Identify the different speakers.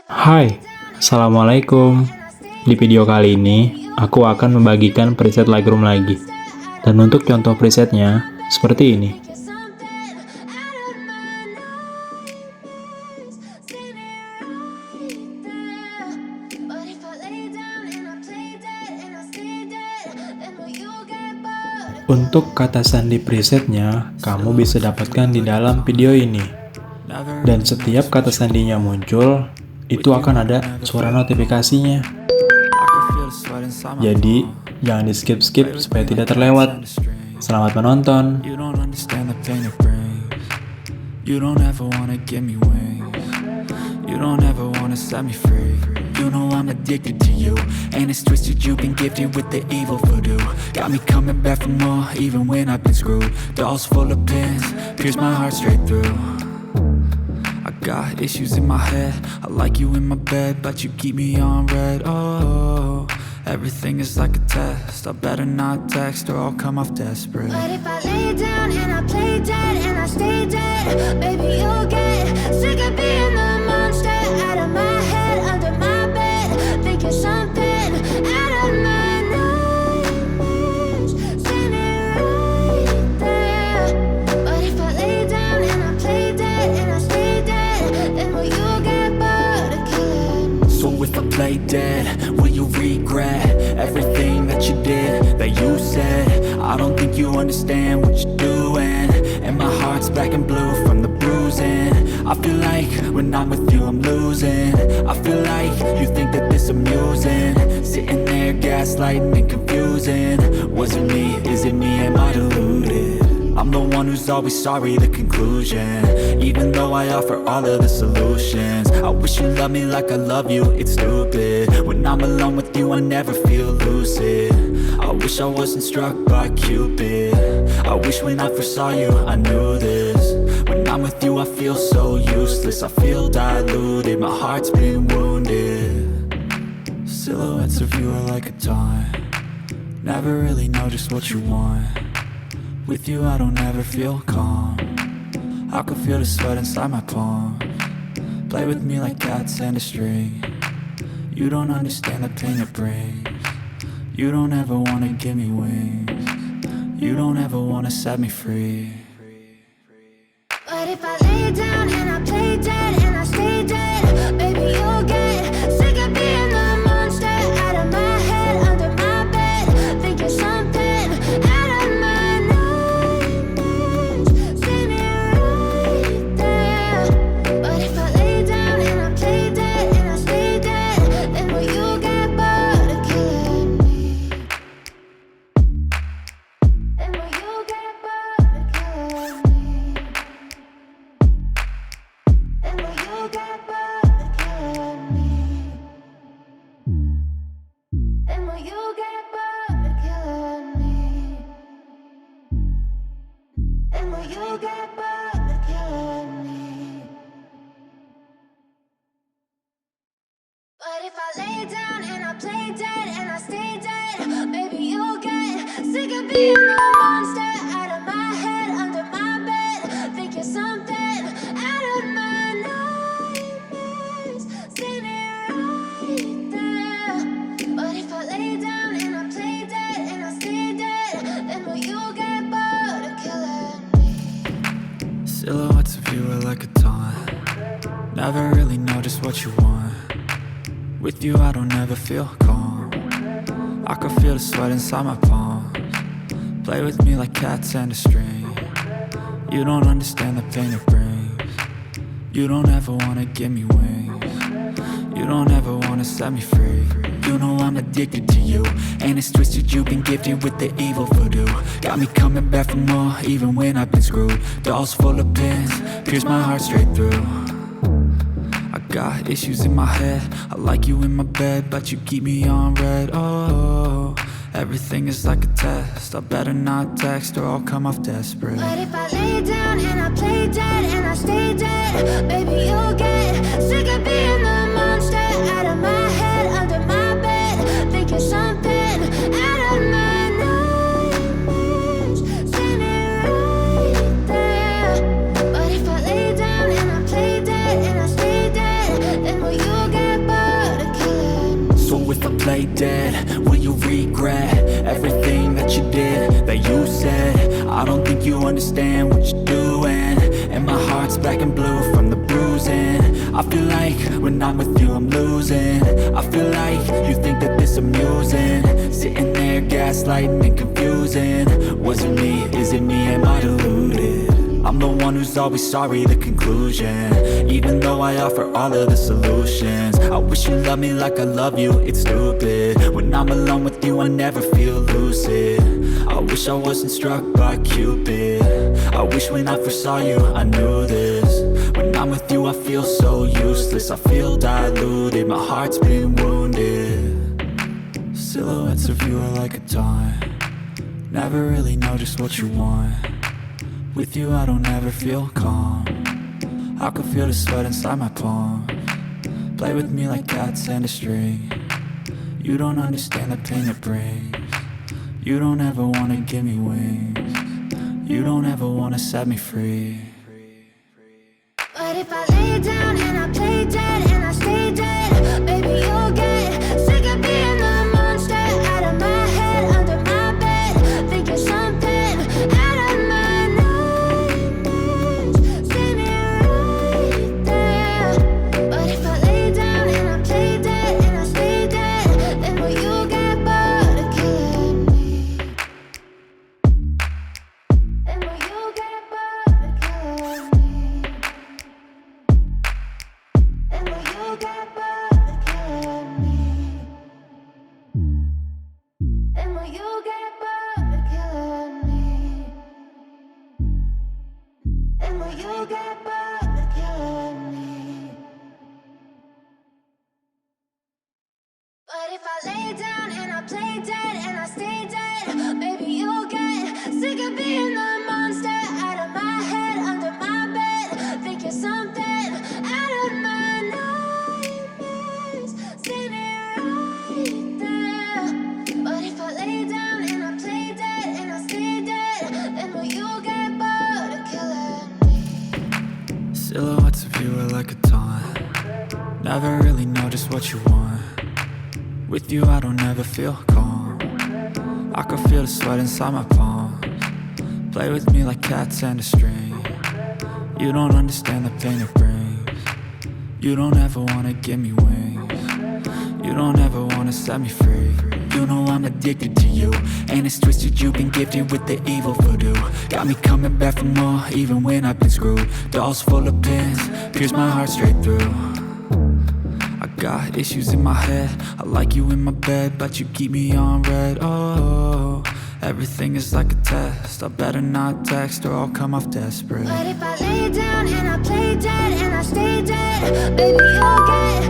Speaker 1: Hai, Assalamualaikum. Di video kali ini, aku akan membagikan preset Lightroom lagi. Dan untuk contoh presetnya, seperti ini. Untuk kata sandi presetnya, kamu bisa dapatkan di dalam video ini. Dan setiap kata sandinya muncul, itu akan ada suara notifikasinya. Jadi, jangan di-skip-skip supaya tidak terlewat. Selamat menonton.
Speaker 2: You know I'm addicted to you, and it's twisted, you've been gifted with the evil voodoo. Got me coming back for more, even when I've been screwed. Dolls full of pins, pierce my heart straight through. I got issues in my head, I like you in my bed, but you keep me on red. Oh, everything is like a test, I better not text or I'll come off desperate.
Speaker 3: But if I lay down and I play dead and I stay dead, baby you'll get sick of being the monster out of my head, under my bed, thinking something out of my nightmares, standing right there. But if I lay down and I play dead and I stay dead, then will you get bored of killing me?
Speaker 2: So if I play dead, will you regret everything that you did, that you said? I don't think you understand what you're doing, and my heart's black and blue from the bruising. I feel like when I'm with you I'm losing. I feel like you think that this amusing, sitting there gaslighting and confusing. Was it me? Is it me? Am I deluded? I'm the one who's always sorry, the conclusion, even though I offer all of the solutions. I wish you loved me like I love you, it's stupid. When I'm alone with you I never feel lucid. I wish I wasn't struck by Cupid. I wish when I first saw you I knew this. When I'm with you I feel so useless, I feel diluted, my heart's been wounded. Silhouettes of you are like a taunt, never really know just what you want. With you I don't ever feel calm, I can feel the sweat inside my palm. Play with me like cats and a string, you don't understand the pain it brings. You don't ever wanna give me wings, you don't ever wanna set me free.
Speaker 3: But if I lay down and I play dead and I stay dead, baby you'll get sick of being the monster out of my head, under my bed, thinking something out of my nightmares, standing right there. But if I lay down and I play dead and I stay dead, then will you get bored of killing me? Then will you get bored of killing me? Then will you get bored of killing me? Then will you get bored of killing me? Then will you get bored of killing me? But if I lay down and I play dead and I stay dead, baby you'll get sick of being the monster out of my head, under my bed, thinking something out of my nightmares, standing right there. But if I lay down and I play dead and I stay dead, then will you get bored of killing me?
Speaker 2: Silhouettes of you are like a taunt, never really know just what you want. With you I don't ever feel calm, I can feel the sweat inside my palms. Play with me like cats and a string, you don't understand the pain it brings. You don't ever wanna give me wings, you don't ever wanna set me free. You know I'm addicted to you, and it's twisted, you've been gifted with the evil voodoo. Got me coming back for more, even when I've been screwed. Dolls full of pins, pierce my heart straight through. I got issues in my head, I like you in my bed, but you keep me on red. Oh, everything is like a test, I better not text or I'll come off desperate.
Speaker 3: But if I lay down and I play dead and I stay dead, baby you'll get sick of being the monster out of my head, under my bed, thinking something out of my nightmares, standing right there. But if I lay down and I play dead and I stay dead, then will you
Speaker 2: play dead? Will you regret everything that you did, that you said? I don't think you understand what you're doing, and my heart's black and blue from the bruising. I feel like when I'm with you I'm losing. I feel like you think that this amusing, sitting there gaslighting and confusing. Was it me? Is it me? Am I deluded? I'm the one who's always sorry, the conclusion, even though I offer all of the solutions. I wish you loved me like I love you, it's stupid. When I'm alone with you I never feel lucid. I wish I wasn't struck by Cupid. I wish when I first saw you I knew this. When I'm with you I feel so useless, I feel diluted, my heart's been wounded. Silhouettes of you are like a taunt, never really know just what you want. With you I don't ever feel calm, I can feel the sweat inside my palms. Play with me like cats and a string. You don't understand the pain it brings. You don't ever wanna give me wings. You don't ever wanna set me free.
Speaker 3: But if I lay down and I play dead and I stay dead, baby you'll get sick of being the monster out of my head, under my bed, thinking something out of my nightmares. See me right there. But if I lay down and I play dead and I stay dead, then will you get bored of killing me? Then will you get bored of killing me? Then will you get bored of killing me? Then will you get bored of killing me? Then will you get bored of killing me? But if I lay down and I play dead and I stay dead, baby you'll get sick of being the monster out of my head, under my bed, thinking something out of my nightmares. See me right there. But if I lay down and I play dead and I stay dead, then will you get bored of killing me?
Speaker 2: Silhouettes of you are like a taunt, never really know just what you want. With you I don't ever feel calm, I can feel the sweat inside my palms. Play with me like cats and a string. You don't understand the pain it brings. You don't ever wanna give me wings. You don't ever wanna set me free. You know I'm addicted to you, and it's twisted, you've been gifted with the evil voodoo. Got me coming back for more, even when I've been screwed. Dolls full of pins, pierce my heart straight through. I got issues in my head, I like you in my bed, but you keep me on red. Oh, everything is like a test, I better not text or I'll come off desperate.
Speaker 3: But if I lay down and I play dead and I stay dead, baby you'll get